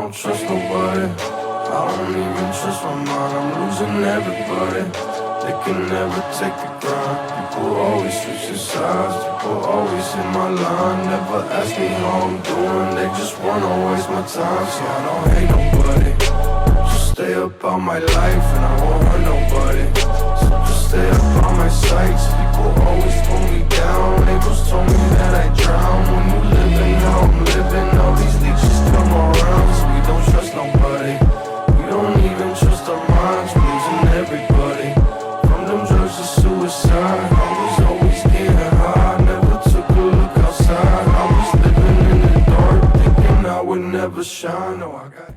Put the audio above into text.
don't trust nobody. I don't even trust my mind, I'm losing everybody. They can never take the grind. People always switching sides, people always in my line. Never ask me how I'm doing, they just wanna waste my time. See, I don't hate nobody, just stay up on my life and I won't hurt nobody. So just stay up on my sights. People always pull me down, angels told me that I drown. When you living how I'm living, all these leeches come around. So we don't trust nobody, we don't even trust our minds. We're losing everybody, from them drugs to suicide. I was always getting high, never took a look outside. I was living in the dark, thinking I would never shine. No, I got